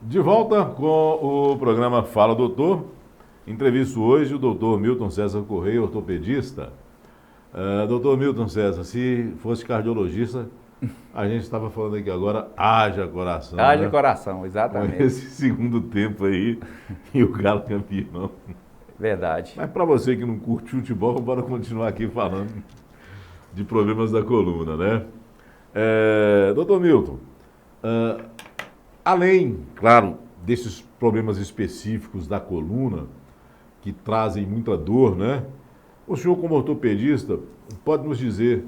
De volta com o programa Fala Doutor. Entrevisto hoje o doutor Milton César Correia, ortopedista. Doutor Milton César, se fosse cardiologista, a gente estava falando aqui agora, haja coração. Haja né? coração, exatamente. Com esse segundo tempo aí e o Galo campeão. Verdade. Mas para você que não curte futebol, bora continuar aqui falando de problemas da coluna, né? Doutor Milton, além, claro, desses problemas específicos da coluna, que trazem muita dor, né? O senhor, como ortopedista, pode nos dizer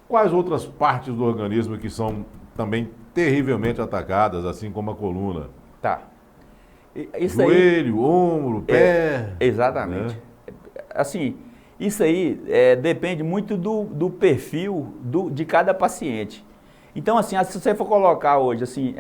quais outras partes do organismo que são também terrivelmente atacadas, assim como a coluna? Tá. Joelho, ombro, pé. Exatamente. Né? Assim, isso aí depende muito do perfil de cada paciente. Então, assim, se você for colocar hoje, assim,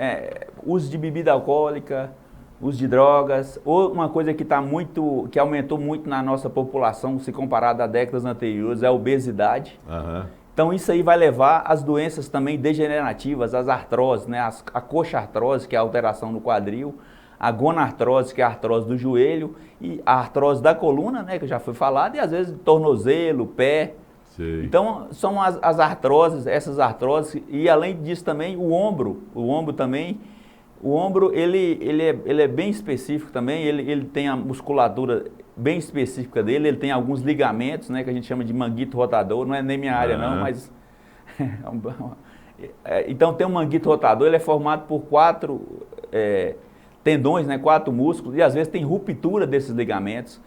uso de bebida alcoólica, uso de drogas, ou uma coisa que aumentou muito na nossa população, se comparado a décadas anteriores, é a obesidade. Uhum. Então, isso aí vai levar às doenças também degenerativas, às artroses, né? A coxartrose, que é a alteração no quadril, a gonartrose, que é a artrose do joelho, e a artrose da coluna, né, que já foi falado, e às vezes tornozelo, pé. Sei. Então, são as artroses, essas artroses, e além disso também o ombro também. O ombro, ele é bem específico também, ele tem a musculatura bem específica dele, ele tem alguns ligamentos, né, que a gente chama de manguito rotador, não é nem minha área não, mas... Então tem um manguito rotador, ele é formado por 4 tendões, né, 4 músculos, e às vezes tem ruptura desses ligamentos,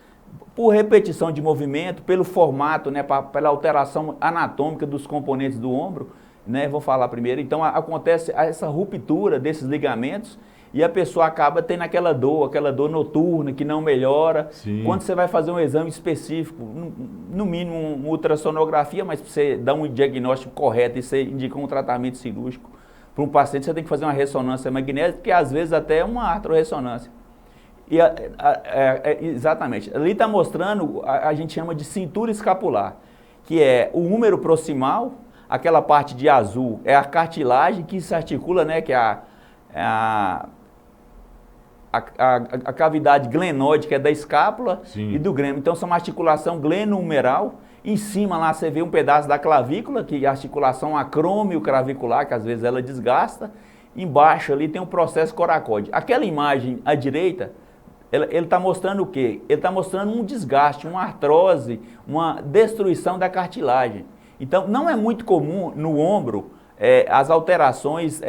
por repetição de movimento, pelo formato, né, pela alteração anatômica dos componentes do ombro, né, vou falar primeiro. Então acontece essa ruptura desses ligamentos e a pessoa acaba tendo aquela dor noturna que não melhora. Sim. Quando você vai fazer um exame específico, no mínimo uma ultrassonografia, mas para você dar um diagnóstico correto e você indicar um tratamento cirúrgico para um paciente, você tem que fazer uma ressonância magnética, que às vezes até é uma artrorressonância. E exatamente, ali está mostrando, a gente chama de cintura escapular, que é o húmero proximal, aquela parte de azul é a cartilagem que se articula, né, que é a cavidade glenoide, que é da escápula. Sim. E do grêmio. Então, são uma articulação glenohumeral. Em cima lá você vê um pedaço da clavícula, que é a articulação acrômio-clavicular, que às vezes ela desgasta. Embaixo ali tem um processo coracóide. Aquela imagem à direita, ele está mostrando o quê? Ele está mostrando um desgaste, uma artrose, uma destruição da cartilagem. Então, não é muito comum no ombro as alterações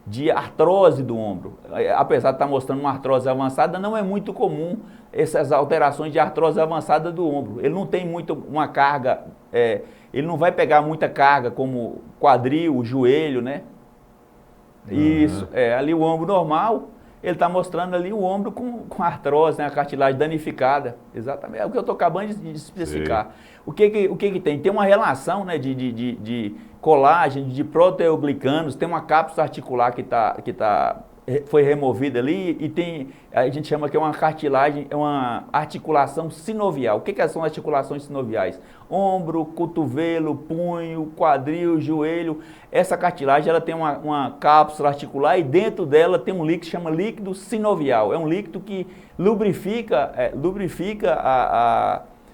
de artrose do ombro. Apesar de estar mostrando uma artrose avançada, não é muito comum essas alterações de artrose avançada do ombro. Ele não tem muito uma carga, ele não vai pegar muita carga como quadril, joelho, né? Uhum. Isso, ali o ombro normal, ele está mostrando ali o ombro com artrose, né? A cartilagem danificada. Exatamente, é o que eu estou acabando de especificar. Sim. O que tem? Tem uma relação, né, de colágeno, de proteoglicanos, tem uma cápsula articular que foi removida ali e tem, a gente chama que é uma cartilagem, é uma articulação sinovial. O que são articulações sinoviais? Ombro, cotovelo, punho, quadril, joelho. Essa cartilagem ela tem uma cápsula articular e dentro dela tem um líquido que chama líquido sinovial. É um líquido que lubrifica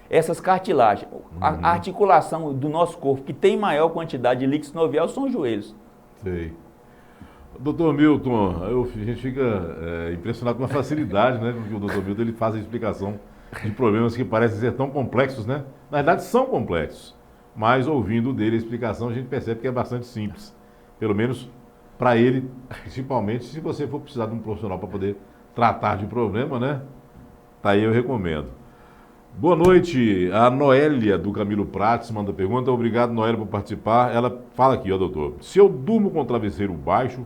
essas cartilagens. A articulação do nosso corpo que tem maior quantidade de líquido sinovial são os joelhos. Sei. Doutor Milton, a gente fica impressionado com a facilidade, né, com que o doutor Milton ele faz a explicação de problemas que parecem ser tão complexos, né? Na verdade são complexos, mas ouvindo dele a explicação a gente percebe que é bastante simples. Pelo menos para ele, principalmente se você for precisar de um profissional para poder tratar de problema, né? Tá aí, eu recomendo. Boa noite, a Noélia do Camilo Prates manda pergunta. Obrigado, Noélia, por participar. Ela fala aqui, ó, doutor. Se eu durmo com o travesseiro baixo,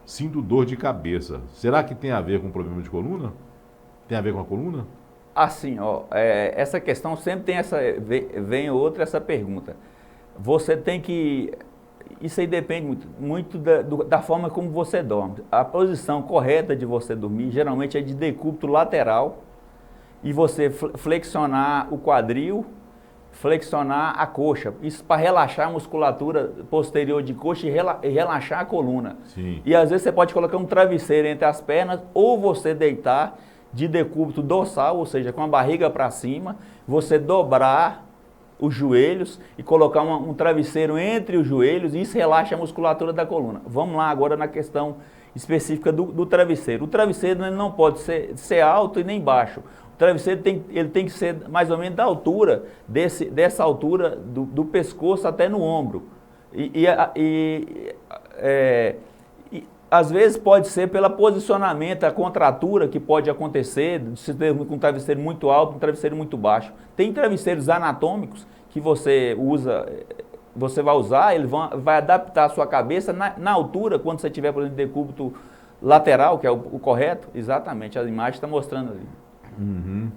sinto dor de cabeça. Será que tem a ver com problema de coluna? Tem a ver com a coluna? Assim, ó, essa questão sempre tem vem essa pergunta. Você tem que, isso aí depende muito da forma como você dorme. A posição correta de você dormir geralmente é de decúbito lateral e você flexionar o quadril, flexionar a coxa. Isso para relaxar a musculatura posterior de coxa e relaxar a coluna. Sim. E às vezes você pode colocar um travesseiro entre as pernas ou você deitar de decúbito dorsal, ou seja, com a barriga para cima, você dobrar os joelhos e colocar um travesseiro entre os joelhos e isso relaxa a musculatura da coluna. Vamos lá agora na questão específica do travesseiro. O travesseiro ele não pode ser alto e nem baixo. O travesseiro ele tem que ser mais ou menos da altura, dessa altura do pescoço até no ombro. Às vezes pode ser pelo posicionamento, a contratura que pode acontecer, se ter um travesseiro muito alto, um travesseiro muito baixo. Tem travesseiros anatômicos que você vai usar, ele vai adaptar a sua cabeça na altura, quando você tiver, por exemplo, decúbito lateral, que é o correto, exatamente, a imagem está mostrando ali. Uhum.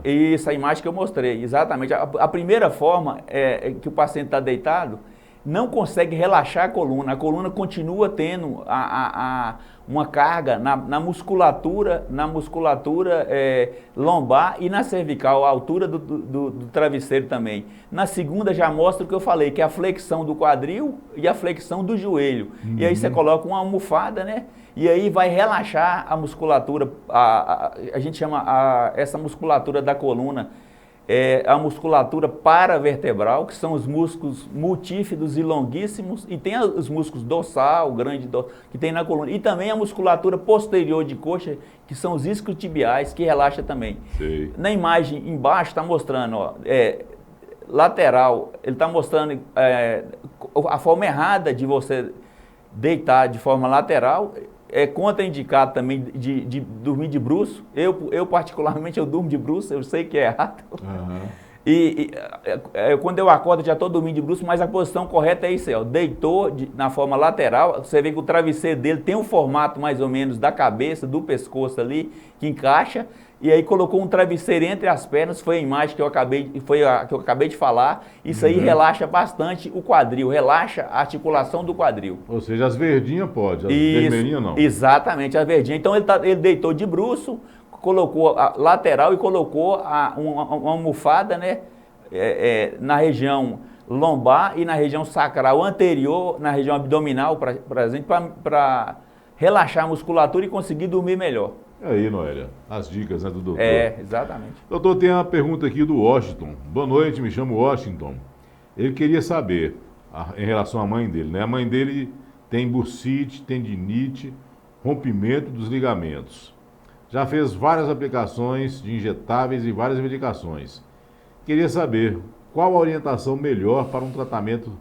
Isso, a imagem que eu mostrei, exatamente. A primeira forma é que o paciente está deitado, não consegue relaxar a coluna continua tendo uma carga na musculatura lombar e na cervical, a altura do travesseiro também. Na segunda já mostra o que eu falei, que é a flexão do quadril e a flexão do joelho. Uhum. E aí você coloca uma almofada, né? E aí vai relaxar a musculatura, a gente chama essa musculatura da coluna, a musculatura paravertebral, que são os músculos multífidos e longuíssimos, e tem os músculos dorsal, que tem na coluna, e também a musculatura posterior de coxa, que são os isquiotibiais, que relaxa também. Sei. Na imagem embaixo está mostrando, ó, lateral, ele está mostrando a forma errada de você deitar de forma lateral. É contraindicado também de dormir de bruço. Eu particularmente, eu durmo de bruço, eu sei que é errado. Uhum. Quando eu acordo, já estou dormindo de bruço, mas a posição correta é isso aí, ó. Deitou na forma lateral, você vê que o travesseiro dele tem um formato mais ou menos da cabeça, do pescoço ali, que encaixa, e aí colocou um travesseiro entre as pernas, foi a imagem que eu acabei de falar. Isso aí relaxa bastante o quadril, relaxa a articulação do quadril. Ou seja, as verdinhas pode, as vermelhinhas não. Exatamente, as verdinhas. Então ele deitou de bruço, colocou a lateral e colocou uma almofada, né, na região lombar e na região sacral anterior, na região abdominal, para relaxar a musculatura e conseguir dormir melhor. Aí, Noélia, as dicas, né, do doutor. Exatamente. Doutor, tem uma pergunta aqui do Washington. Boa noite, me chamo Washington. Ele queria saber, em relação à mãe dele, né? A mãe dele tem bursite, tendinite, rompimento dos ligamentos. Já fez várias aplicações de injetáveis e várias medicações. Queria saber qual a orientação melhor para um tratamento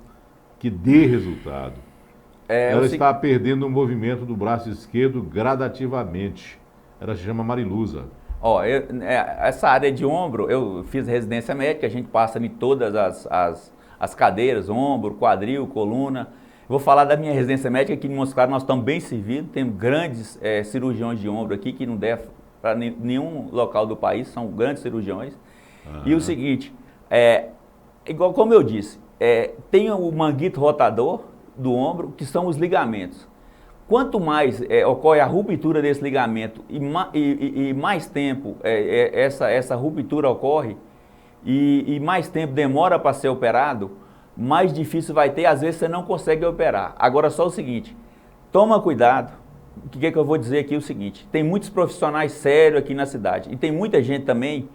que dê resultado. Ela está perdendo o movimento do braço esquerdo gradativamente. Ela se chama Mariluza. Essa área de ombro, eu fiz residência médica, a gente passa em todas as cadeiras, ombro, quadril, coluna. Vou falar da minha residência médica, aqui em Montes Claros nós estamos bem servidos, temos grandes cirurgiões de ombro aqui, que não deve para nenhum local do país, são grandes cirurgiões. E o seguinte, igual como eu disse, tem o manguito rotador do ombro, que são os ligamentos. Quanto mais ocorre a ruptura desse ligamento e mais tempo essa ruptura ocorre e mais tempo demora para ser operado, mais difícil vai ter, às vezes você não consegue operar. Agora só o seguinte, toma cuidado, o que eu vou dizer aqui é o seguinte, tem muitos profissionais sérios aqui na cidade e tem muita gente também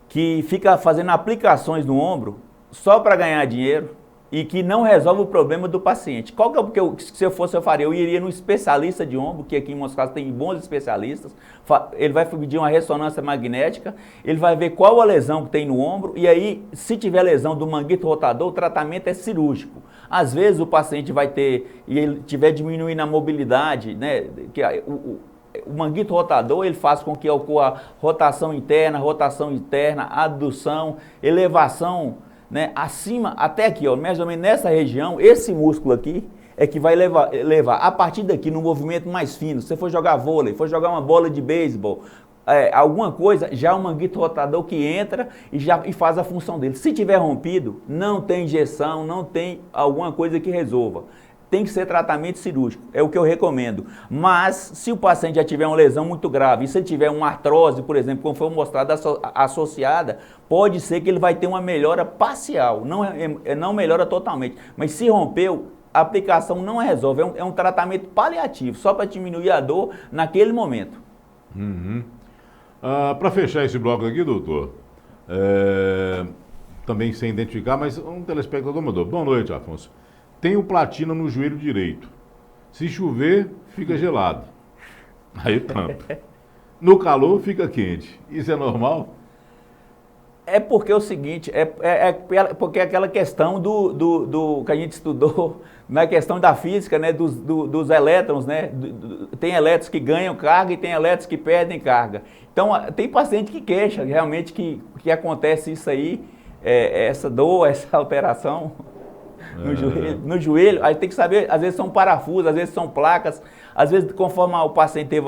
que fica fazendo aplicações no ombro só para ganhar dinheiro, e que não resolve o problema do paciente. Qual que é o que se eu fosse eu faria? Eu iria no especialista de ombro, que aqui em Montes Claros tem bons especialistas, ele vai pedir uma ressonância magnética, ele vai ver qual a lesão que tem no ombro, e aí, se tiver lesão do manguito rotador, o tratamento é cirúrgico. Às vezes o paciente vai ter, e ele tiver diminuindo a mobilidade, né, o manguito rotador, ele faz com que ocorra rotação interna, addução, elevação, né, acima, até aqui, ó, mais ou menos nessa região, esse músculo aqui é que vai levar a partir daqui no movimento mais fino. Se você for jogar vôlei, for jogar uma bola de beisebol, alguma coisa, já o manguito rotador que entra e faz a função dele. Se tiver rompido, não tem injeção, não tem alguma coisa que resolva. tem que ser tratamento cirúrgico, é o que eu recomendo. Mas, se o paciente já tiver uma lesão muito grave, e se ele tiver uma artrose, por exemplo, como foi mostrado associada, pode ser que ele vai ter uma melhora parcial, não melhora totalmente. Mas se rompeu, a aplicação não resolve, é um tratamento paliativo, só para diminuir a dor naquele momento. Uhum. Para fechar esse bloco aqui, doutor, também sem identificar, mas um telespectador mandou. Boa noite, Afonso. Tenho platina no joelho direito. Se chover, fica gelado. Aí tampa. No calor, fica quente. Isso é normal? É porque é o seguinte, porque é aquela questão do que a gente estudou, na questão da física, né, dos elétrons, né, tem elétrons que ganham carga e tem elétrons que perdem carga. Então, tem paciente que queixa realmente que acontece isso aí, essa dor, essa alteração no joelho, aí tem que saber, às vezes são parafusos, às vezes são placas, às vezes conforme o paciente teve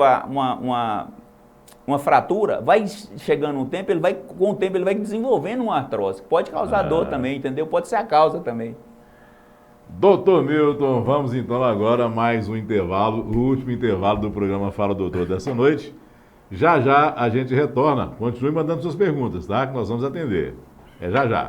uma fratura, vai chegando um tempo, com o tempo ele vai desenvolvendo uma artrose. Pode causar dor também, entendeu? Pode ser a causa também. Doutor Milton, vamos então agora mais um intervalo, o último intervalo do programa Fala Doutor dessa noite. Já já a gente retorna. Continue mandando suas perguntas, tá? Que nós vamos atender. É já já.